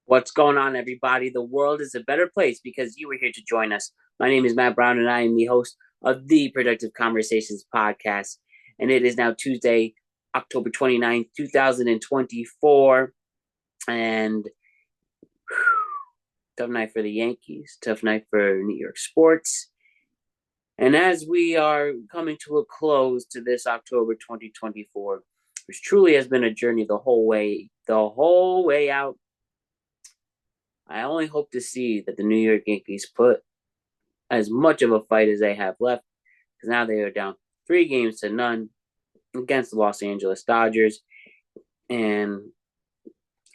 What's going on, everybody? The world is a better place because you were here to join us. My name is Matt Brown, and I am the host of the Productive Conversations podcast. And it is now Tuesday, October 29th, 2024. And tough night for the Yankees, tough night for New York sports. And as we are coming to a close to this October 2024, which truly has been a journey the whole way out. I only hope to see that the New York Yankees put as much of a fight as they have left, because now they are down 3-0 against the Los Angeles Dodgers. And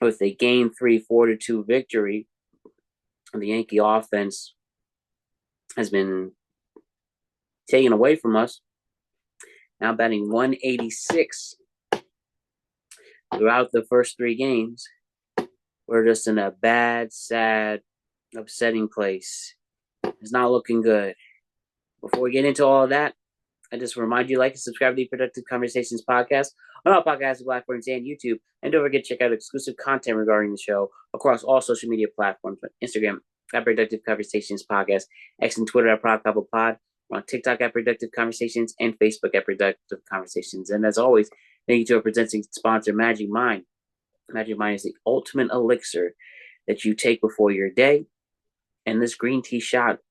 with a game 3, 4-2 victory, the Yankee offense has been taken away from us. Now batting 186 throughout the first 3 games. We're just in a bad, sad, upsetting place. It's not looking good. Before we get into all of that, I just remind you to like and subscribe to the Productive Conversations podcast on all podcast platforms and YouTube. And don't forget to check out exclusive content regarding the show across all social media platforms: Instagram at Productive Conversations Podcast, X and Twitter at PodCouplePod. We're on TikTok at Productive Conversations and Facebook at Productive Conversations. And as always, thank you to our presenting sponsor, Magic Mind. Magic Mind is the ultimate elixir that you take before your day. And this green tea shot,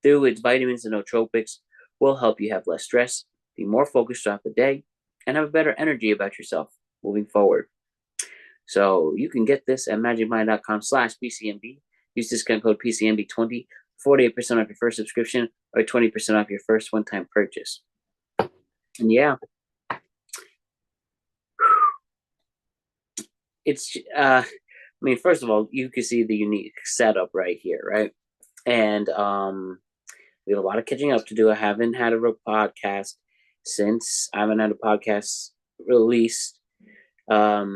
through its vitamins and nootropics, will help you have less stress, be more focused throughout the day, and have a better energy about yourself moving forward. So you can get this at magicmind.com/PCMB. Use discount code PCMB20 for 48% off your first subscription or 20% off your first one-time purchase. And yeah, it's first of all, you can see the unique setup right here, right? And we have a lot of catching up to do. I haven't had a podcast since I haven't had a podcast released. I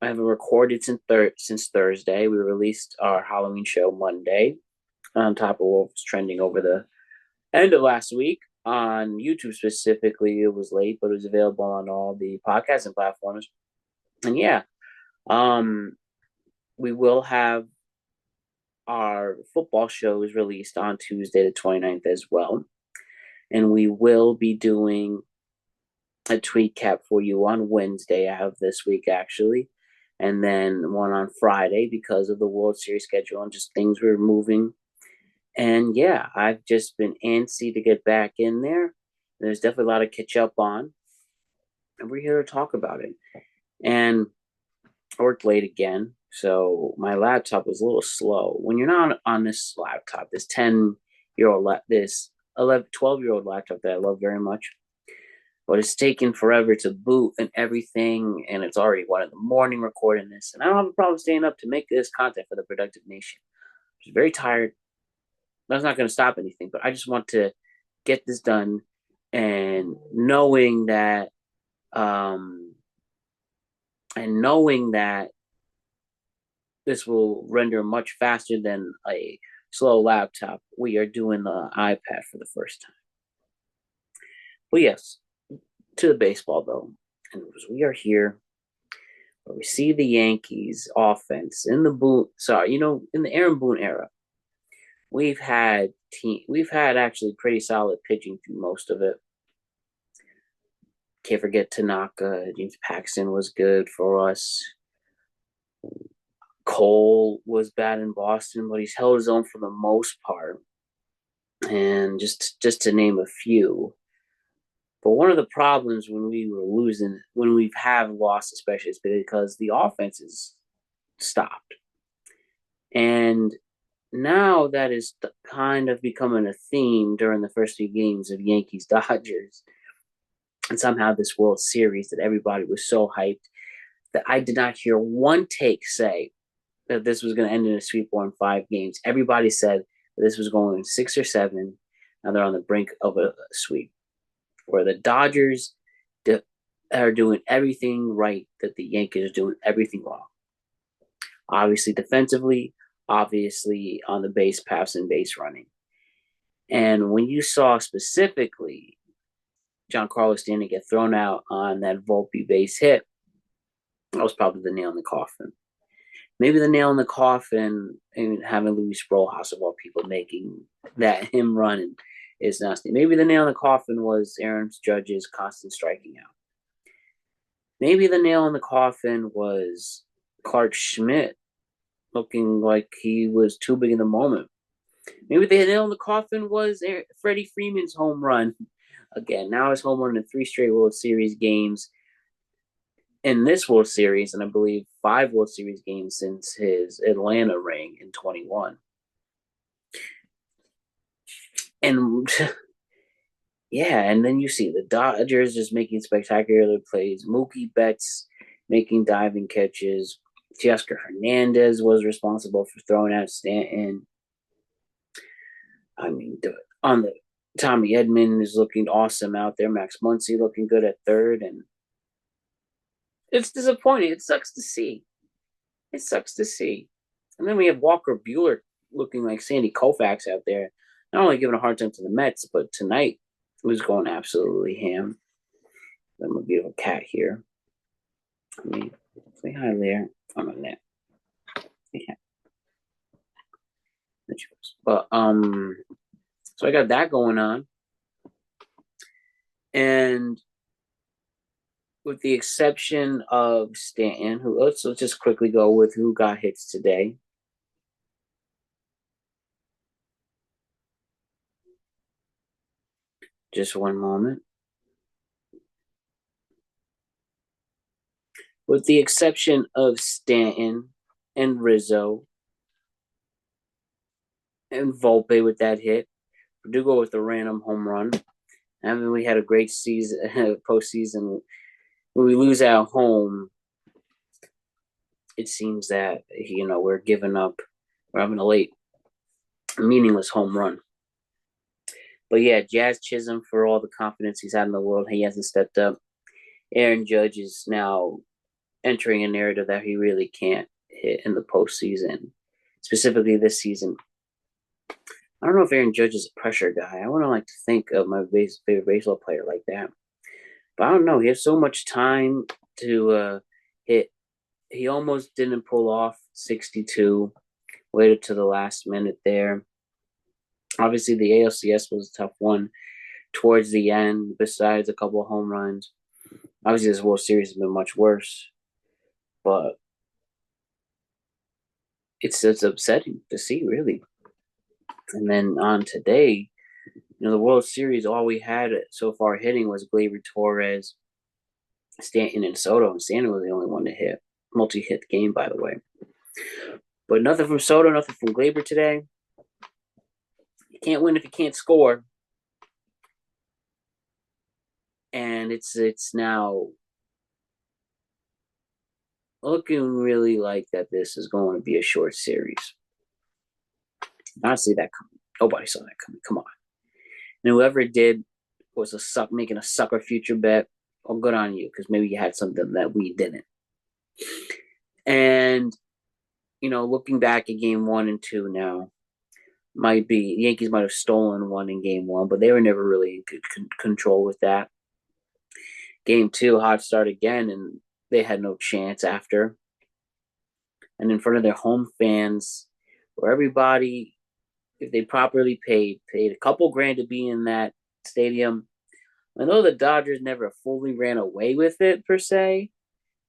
haven't recorded since Thursday. We released our Halloween show Monday, on top of what was trending over the end of last week. On YouTube specifically, it was late, but it was available on all the podcasting platforms. And yeah, we will have our football show is released on Tuesday the 29th as well. And we will be doing a tweet cap for you on Wednesday of this week, actually. And then one on Friday because of the World Series schedule and just things were moving. And yeah, I've just been antsy to get back in there. There's definitely a lot to catch up on. And we're here to talk about it. And I worked late again. So my laptop was a little slow. When you're not on this laptop, this 10-year-old, this 11, 12-year-old laptop that I love very much, but it's taken forever to boot and everything, and it's already 1 a.m. recording this, and I don't have a problem staying up to make this content for the Productive Nation. I'm very tired. That's not going to stop anything, but I just want to get this done, and knowing that this will render much faster than a slow laptop, we are doing the iPad for the first time. But yes, to the baseball though, and we are here where we see the Yankees offense in the Aaron Boone era. We've had actually pretty solid pitching through most of it. Can't forget Tanaka. James Paxton was good for us. Cole was bad in Boston, but he's held his own for the most part. And just to name a few. But one of the problems when we were losing, when we have lost especially, is because the offense is stopped. And now that is kind of becoming a theme during the first few games of Yankees Dodgers. And somehow this World Series that everybody was so hyped that I did not hear one take say that this was going to end in a sweep or in 5 games. Everybody said that this was going 6 or 7. Now they're on the brink of a sweep, where the Dodgers are doing everything right, that the Yankees are doing everything wrong. Obviously defensively, obviously on the base paths and base running. And when you saw specifically Giancarlo Stanton get thrown out on that Volpe base hit, that was probably the nail in the coffin. Maybe the nail in the coffin, and having Louis Sproulhouse of all people making that him run is nasty. Maybe the nail in the coffin was Aaron Judge's constant striking out. Maybe the nail in the coffin was Clark Schmidt looking like he was too big in the moment. Maybe the nail in the coffin was Freddie Freeman's home run. Again, now his home run in 3 straight World Series games. In this World Series, and I believe 5 World Series games since his Atlanta ring in 21. And yeah, and then you see the Dodgers just making spectacular plays. Mookie Betts making diving catches. Teoscar Hernandez was responsible for throwing out Stanton. I mean, on the Tommy Edman is looking awesome out there. Max Muncy looking good at third, and it's disappointing. It sucks to see. It sucks to see. And then we have Walker Buehler looking like Sandy Koufax out there, not only giving a hard time to the Mets, but tonight was going absolutely ham. I'm a beautiful cat here. I mean, say hi there. I'm on that. Yeah. But so I got that going on. And with the exception of Stanton, who let's just quickly go with who got hits today. Just one moment. With the exception of Stanton and Rizzo and Volpe with that hit, Verdugo with a random home run. I mean, we had a great season, postseason. When we lose at home, it seems that we're giving up. We're having a late, meaningless home run. But yeah, Jazz Chisholm, for all the confidence he's had in the world, he hasn't stepped up. Aaron Judge is now entering a narrative that he really can't hit in the postseason, specifically this season. I don't know if Aaron Judge is a pressure guy. I wouldn't like to think of my favorite baseball player like that. But I don't know. He has so much time to hit. He almost didn't pull off 62. Waited to the last minute there. Obviously, the ALCS was a tough one towards the end, besides a couple of home runs. Obviously, this World Series has been much worse. But it's upsetting to see, really. And then on today, the World Series, all we had so far hitting was Gleyber Torres, Stanton, and Soto. And Stanton was the only one to hit. Multi-hit game, by the way. But nothing from Soto, nothing from Gleyber today. You can't win if you can't score. And it's now looking really like that this is going to be a short series. I see that coming. Nobody saw that coming. Come on. And whoever did was making a sucker future bet. Well, good on you, because maybe you had something that we didn't. And, looking back at game 1 and 2 now, the Yankees might have stolen one in game 1, but they were never really in good control with that. Game 2, hot start again, and they had no chance after. And in front of their home fans, where everybody, if they properly paid a couple grand to be in that stadium. I know the Dodgers never fully ran away with it, per se,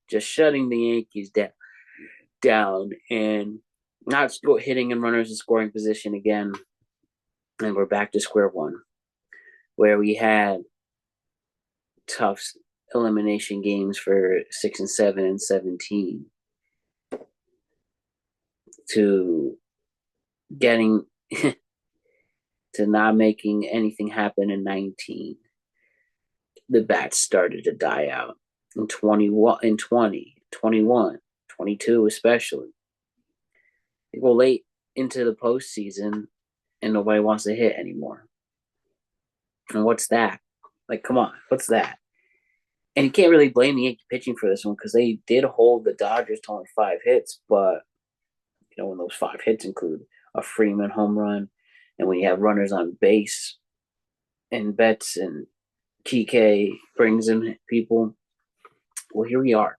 just shutting the Yankees down and not hitting in runners in scoring position again. And we're back to square one, where we had tough elimination games for 6 and 7 and 17 to getting to not making anything happen in 19. The bats started to die out in 21, in 20, 21, 22 especially. They go late into the postseason and nobody wants to hit anymore. And what's that? Like, come on, what's that? And you can't really blame the Yankee pitching for this one, because they did hold the Dodgers to only 5 hits. But, when those 5 hits include a Freeman home run, and when you have runners on base and Betts and Kike brings in people, well, here we are.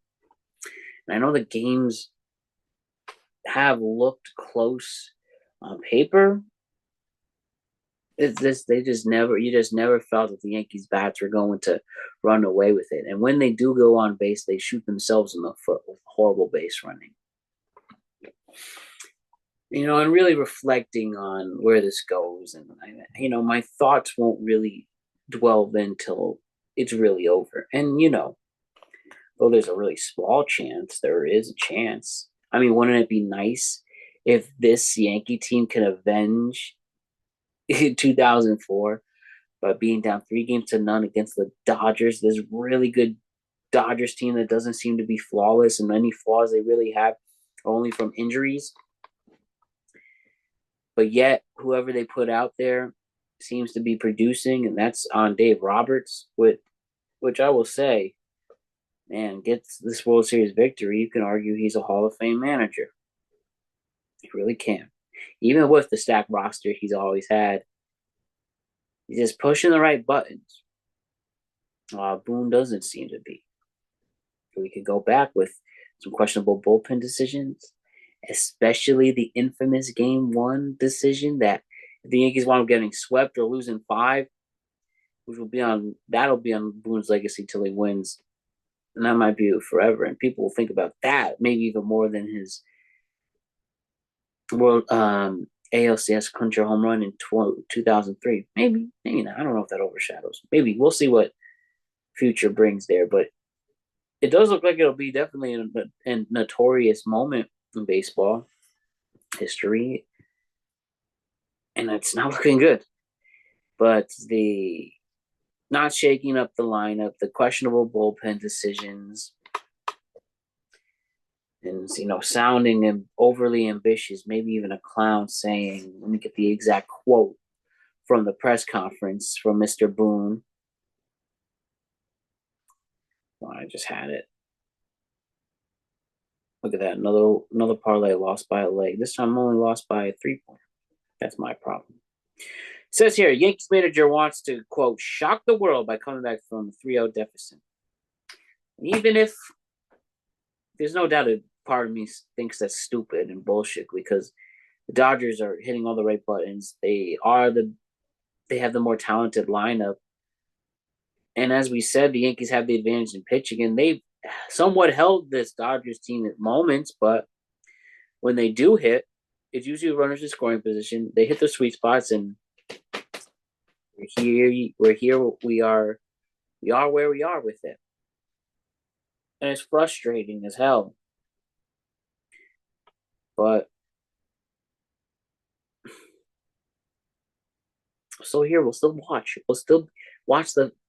And I know the games have looked close on paper, it's just you just never felt that the Yankees bats were going to run away with it. And when they do go on base, they shoot themselves in the foot with horrible base running. And really reflecting on where this goes, and my thoughts won't really dwell until it's really over. And though there's a really small chance, there is a chance. I mean, wouldn't it be nice if this Yankee team can avenge 2004 by being down 3-0 against the Dodgers? This really good Dodgers team that doesn't seem to be flawless, and any flaws they really have are only from injuries. But yet, whoever they put out there seems to be producing, and that's on Dave Roberts, which I will say, man, gets this World Series victory. You can argue he's a Hall of Fame manager. You really can. Even with the stacked roster he's always had, he's just pushing the right buttons. Boone doesn't seem to be. We could go back with some questionable bullpen decisions, especially the infamous Game 1 decision that if the Yankees wound up getting swept or losing 5, that'll be on Boone's legacy till he wins. And that might be forever. And people will think about that maybe even more than his World ALCS clincher home run in 2003. Maybe not. I don't know if that overshadows. Maybe we'll see what future brings there. But it does look like it'll be definitely a notorious moment in baseball history. And it's not looking good. But the not shaking up the lineup, the questionable bullpen decisions, and sounding overly ambitious, maybe even a clown saying, let me get the exact quote from the press conference from Mr. Boone. Oh, I just had it. Look at that, another parlay lost by a leg. This time I'm only lost by a 3-pointer. That's my problem. It says here, Yankees manager wants to, quote, shock the world by coming back from a 3-0 deficit. Even if there's no doubt a part of me thinks that's stupid and bullshit, because the Dodgers are hitting all the right buttons. They have the more talented lineup. And as we said, the Yankees have the advantage in pitching, and they've somewhat held this Dodgers team at moments, but when they do hit, it's usually runners in scoring position. They hit the sweet spots, and we're here. We are where we are with it. And it's frustrating as hell. But so here, we'll still watch.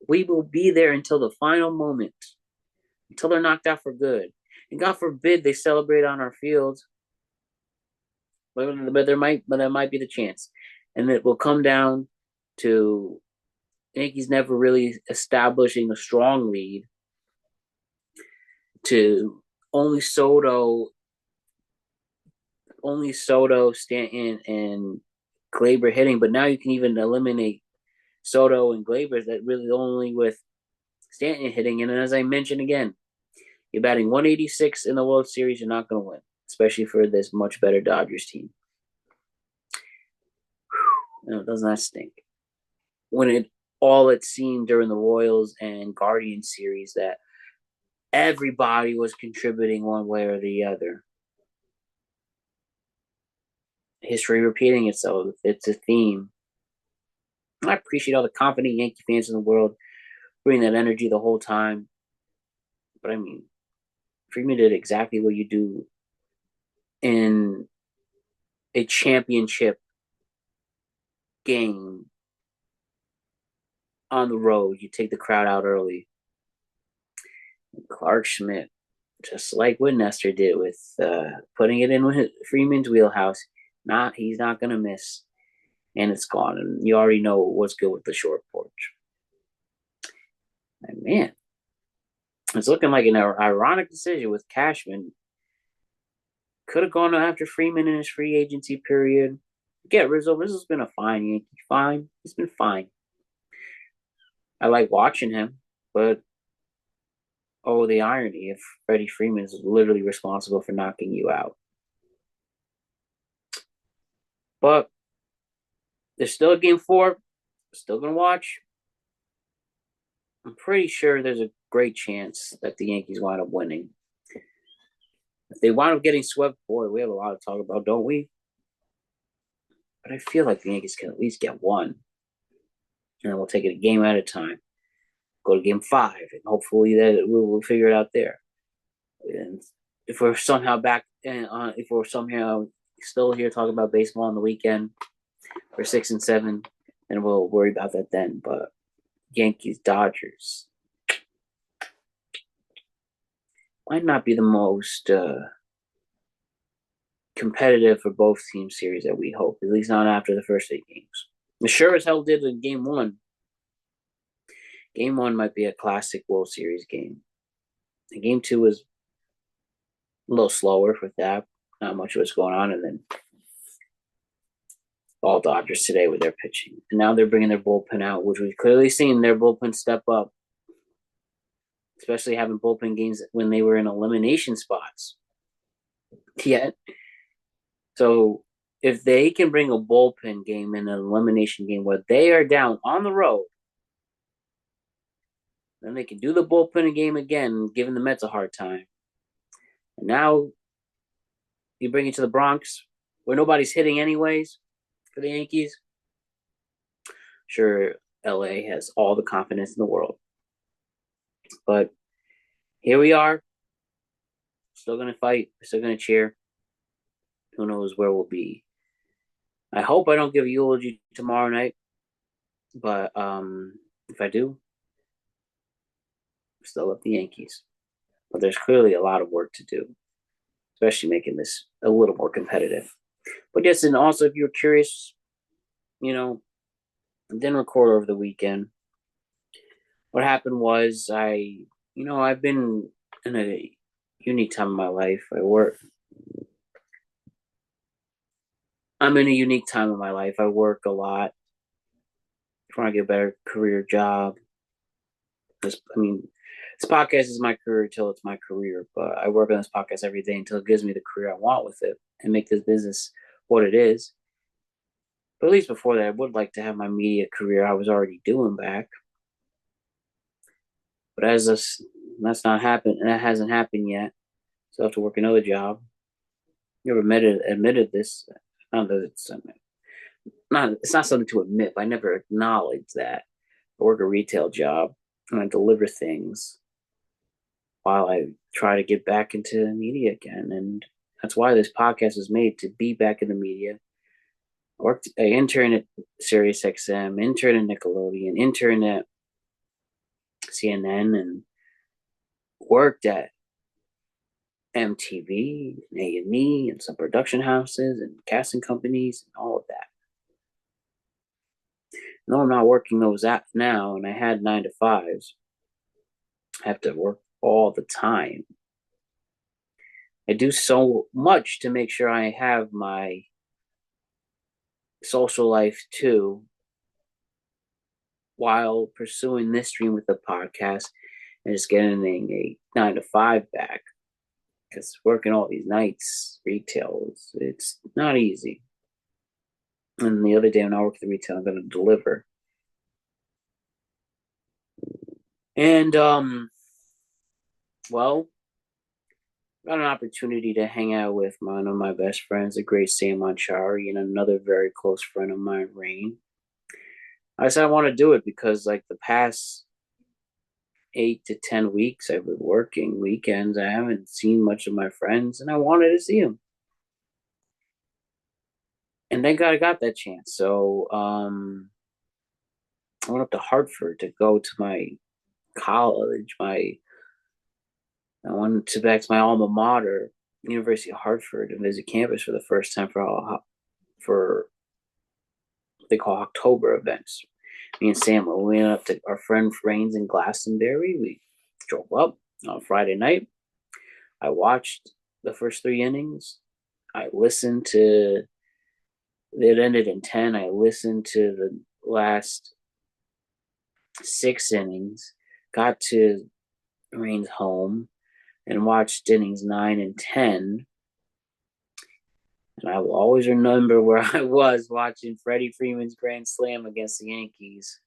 We will be there until the final moment, until they're knocked out for good. And God forbid they celebrate on our field. But there might be the chance. And it will come down to Yankees never really establishing a strong lead, to only Soto, Stanton, and Gleyber hitting. But now you can even eliminate Soto and Gleyber, that really only with Stanton hitting. And as I mentioned again, you're batting 186 in the World Series, you're not going to win, especially for this much better Dodgers team. Doesn't that stink? When it seemed during the Royals and Guardians series that everybody was contributing one way or the other. History repeating itself. It's a theme. I appreciate all the confident Yankee fans in the world bring that energy the whole time. But I mean, Freeman did exactly what you do in a championship game on the road. You take the crowd out early. Clark Schmidt, just like what Nestor did with putting it in with Freeman's wheelhouse, he's not going to miss. And it's gone. And you already know what's good with the short porch. And man, it's looking like an ironic decision with Cashman. Could have gone after Freeman in his free agency period. Get Rizzo. Rizzo's been a fine Yankee. Fine. He's been fine. I like watching him, but the irony if Freddie Freeman is literally responsible for knocking you out. But there's still a game 4. Still going to watch. I'm pretty sure there's a great chance that the Yankees wind up winning. If they wind up getting swept, boy, we have a lot to talk about, don't we? But I feel like the Yankees can at least get one. And then we'll take it a game at a time. Go to game 5, and hopefully that we'll figure it out there. And if we're somehow back, if we're somehow still here talking about baseball on the weekend for 6 and 7, then we'll worry about that then. But Yankees, Dodgers might not be the most competitive for both team series that we hope, at least not after the first 8 games. It sure as hell did in game 1. Game 1 might be a classic World Series game. And game 2 was a little slower with that. Not much was going on. And then all Dodgers today with their pitching. And now they're bringing their bullpen out, which we've clearly seen their bullpen step up. Especially having bullpen games when they were in elimination spots. Yeah. So if they can bring a bullpen game in an elimination game where they are down on the road, then they can do the bullpen game again, giving the Mets a hard time. And now you bring it to the Bronx, where nobody's hitting anyways for the Yankees. Sure, LA has all the confidence in the world. But here we are. Still going to fight. Still going to cheer. Who knows where we'll be. I hope I don't give a eulogy tomorrow night. But if I do, I still love the Yankees. But there's clearly a lot of work to do, especially making this a little more competitive. But yes, and also if you're curious, I didn't record over the weekend. What happened was I've been in a unique time in my life. I'm in a unique time in my life. I work a lot. Trying to get a better career job. This podcast is my career until it's my career, but I work on this podcast every day until it gives me the career I want with it and make this business what it is. But at least before that, I would like to have my media career I was already doing back. But that's not happened, and that hasn't happened yet. So I have to work another job. Never admitted this. Not that it's not something to admit, but I never acknowledged that. I work a retail job and I deliver things while I try to get back into the media again. And that's why this podcast was made, to be back in the media. I interned at SiriusXM, interned at Nickelodeon, interned at CNN, and worked at MTV, and A&E, and some production houses and casting companies and all of that. No, I'm not working those out now, and I had 9 to 5s. I have to work all the time. I do so much to make sure I have my social life too, while pursuing this dream with the podcast and just getting a 9 to 5 back. Because working all these nights, retail, it's not easy. And the other day when I work at the retail, I'm going to deliver. And, got an opportunity to hang out with one of my best friends, the great Sam Manchari, and another very close friend of mine, Rain. I said I want to do it because, like, the past 8 to 10 weeks I've been working weekends. I haven't seen much of my friends, and I wanted to see them. And thank God I got that chance. So I went up to Hartford to go to my college. I went back to my alma mater, University of Hartford, and visit campus for the first time for what they call October events. Me and Sam, we went up to our friend Rains in Glastonbury. We drove up on Friday night. I watched the first 3 innings. I listened to it ended in 10. I listened to the last 6 innings, got to Rain's home, and watched innings 9 and 10. And I will always remember where I was watching Freddie Freeman's grand slam against the Yankees.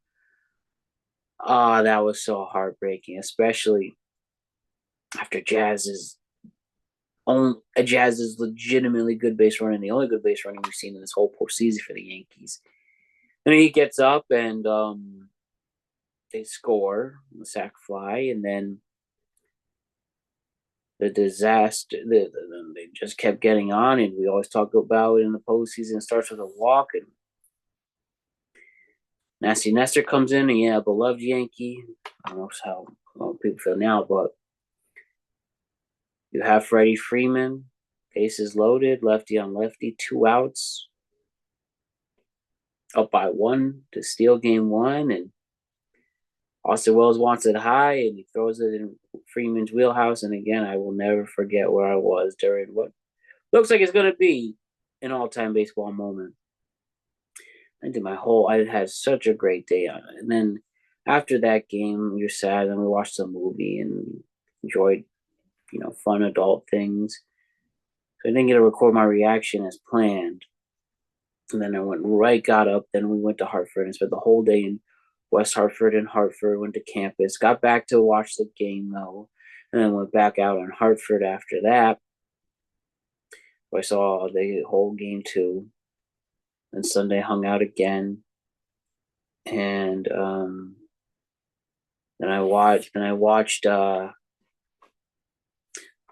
Oh, that was so heartbreaking, especially after Jazz's legitimately good base running, the only good base running we've seen in this whole postseason for the Yankees. And he gets up and they score the sac fly, and then the disaster. They just kept getting on, and we always talk about it in the postseason. It starts with a walk, and Nasty Nestor comes in, and yeah, beloved Yankee. I don't know how people feel now, but you have Freddie Freeman, bases loaded, lefty on lefty, 2 outs, up by 1 to steal game 1, and Austin Wells wants it high, and he throws it in Freeman's wheelhouse. And again, I will never forget where I was during what looks like it's going to be an all-time baseball moment. I had such a great day on it. And then after that game, you're sad, and we watched the movie and enjoyed, fun adult things. So I didn't get to record my reaction as planned. And then got up. Then we went to Hartford and spent the whole day in West Hartford and Hartford, went to campus, got back to watch the game though, and then went back out in Hartford after that. I saw the whole game too. And Sunday hung out again. And then I watched the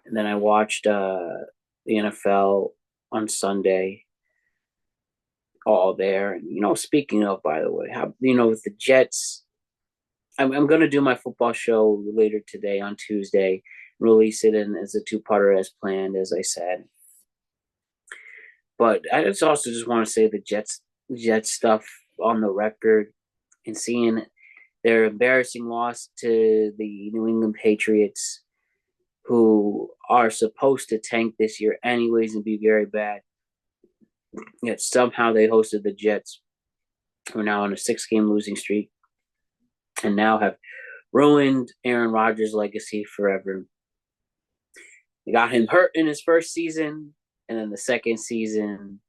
NFL on Sunday. All there. And speaking of, by the way, how with the Jets, I'm gonna do my football show later today on Tuesday, release it as a 2-parter as planned, as I said. But I just want to say the Jets stuff on the record, and seeing their embarrassing loss to the New England Patriots, who are supposed to tank this year anyways and be very bad. Yet somehow they hosted the Jets, who are now on a 6-game losing streak, and now have ruined Aaron Rodgers' legacy forever. They got him hurt in his first season, and then the second season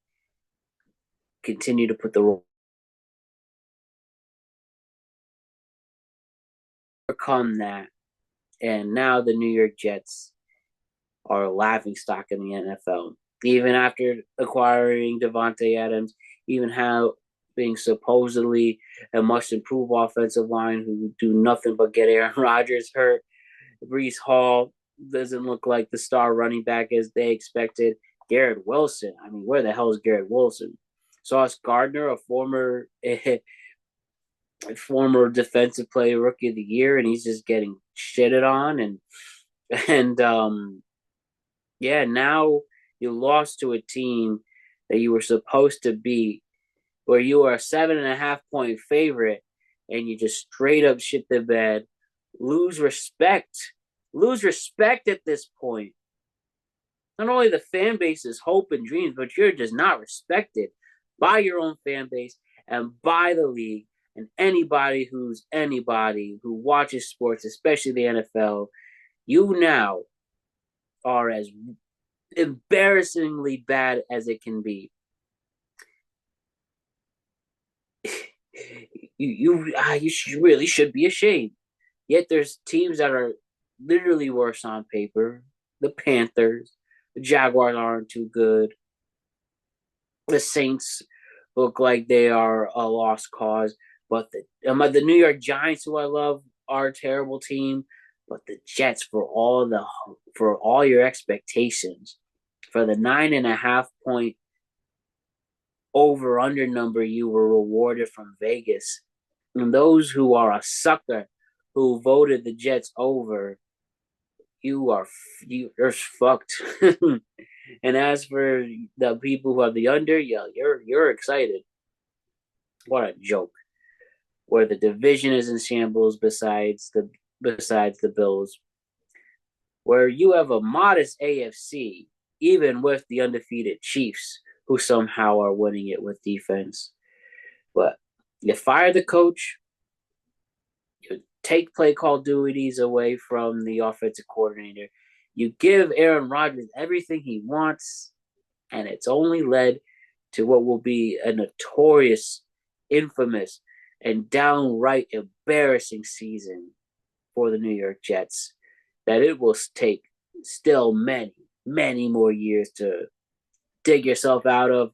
continue to put the overcome that. And now the New York Jets are a laughingstock in the NFL. Even after acquiring Devontae Adams, even how being supposedly a much improved offensive line who do nothing but get Aaron Rodgers hurt. Breece Hall doesn't look like the star running back as they expected. Garrett Wilson, where the hell is Garrett Wilson? Sauce Gardner, a former defensive player rookie of the year, and he's just getting shitted on. Now you lost to a team that you were supposed to beat, where you are a 7.5-point favorite, and you just straight up shit the bed, lose respect at this point. Not only the fan base's hope and dreams, but you're just not respected by your own fan base and by the league and anybody who watches sports, especially the NFL. You now are as embarrassingly bad as it can be. You really should be ashamed. Yet there's teams that are literally worse on paper. The Panthers, the Jaguars aren't too good. The Saints look like they are a lost cause. But the New York Giants, who I love, are a terrible team. But the Jets, for all your expectations, for the 9.5-point over-under number you were rewarded from Vegas, and those who are a sucker who voted the Jets over, you're fucked. And as for the people who have the under, yeah, you're excited. What a joke. Where the division is in shambles besides the Bills. Where you have a modest AFC, even with the undefeated Chiefs, who somehow are winning it with defense. But you fire the coach, you take play call duties away from the offensive coordinator, you give Aaron Rodgers everything he wants, And it's only led to what will be a notorious, infamous, and downright embarrassing season for the New York Jets that it will take still many, many more years to dig yourself out of.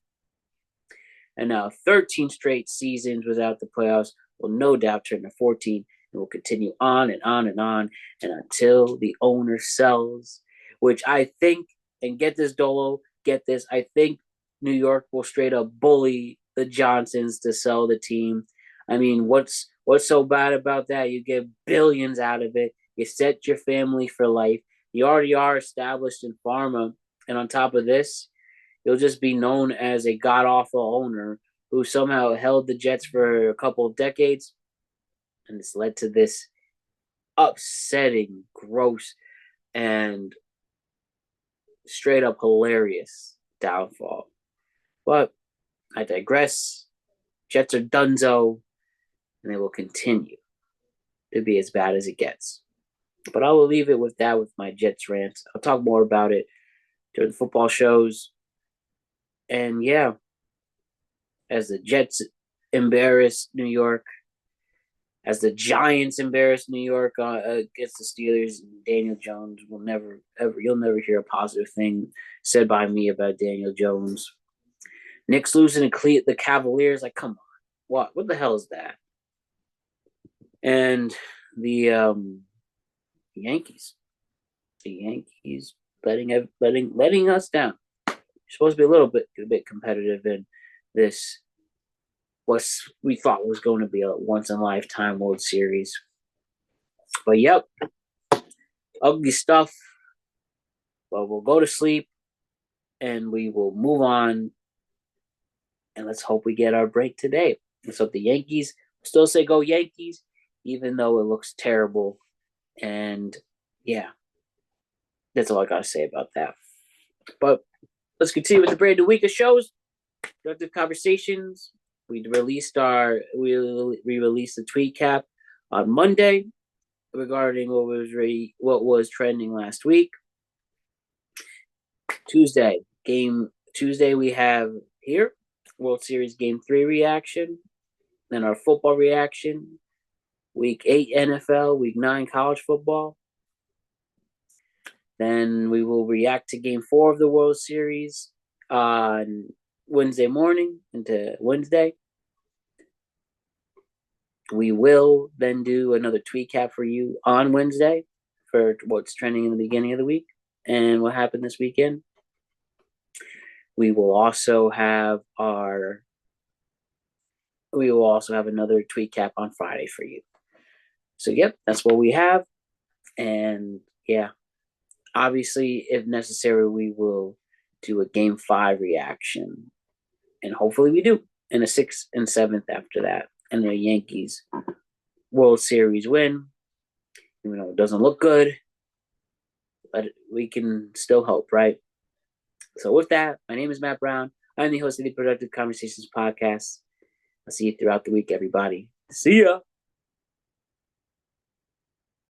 And now 13 straight seasons without the playoffs will no doubt turn to 14 and will continue on and on and on and until the owner sells, which I think, and get this, Dolo, get this, I think New York will straight up bully the Johnsons to sell the team. I mean, what's so bad about that? You get billions out of it. You set your family for life. You already are established in pharma. And on top of this, you'll just be known as a god-awful owner who somehow held the Jets for a couple of decades. And it's led to this upsetting, gross, and straight up hilarious downfall. But I digress. Jets are donezo, and they will continue to be as bad as it gets. But I will leave it with that with my Jets rant. I'll talk more about it during the football shows. And yeah, as the Jets embarrass New York, as the Giants embarrass New York against the Steelers, Daniel Jones will never, ever, you'll never hear a positive thing said by me about Daniel Jones. Knicks losing to the Cavaliers, like, come on. What the hell is that? And the Yankees. The Yankees letting us down. You're supposed to be a bit competitive in this, what we thought was going to be a once-in-a-lifetime World Series. But yep, ugly stuff. But we'll go to sleep, and we will move on, and let's hope we get our break today. Let's hope the Yankees still say go Yankees, even though it looks terrible. And yeah, that's all I got to say about that. But let's continue with the brand new week of shows. Productive Conversations. We released the tweet cap on Monday regarding what was trending last week. Tuesday we have here World Series Game 3 reaction, then our football reaction, Week 8 NFL, Week 9 college football. Then we will react to Game 4 of the World Series on Wednesday morning into Wednesday. We will then do another tweet cap for you on Wednesday for what's trending in the beginning of the week and what happened this weekend. We will also have another tweet cap on Friday for you. So yep, that's what we have. And yeah, obviously, if necessary, we will do a Game 5 reaction. And hopefully we do. And a 6th and 7th after that. And the Yankees World Series win. Even though it doesn't look good. But we can still hope, right? So with that, my name is Matt Brown. I'm the host of the Productive Conversations podcast. I'll see you throughout the week, everybody. See ya.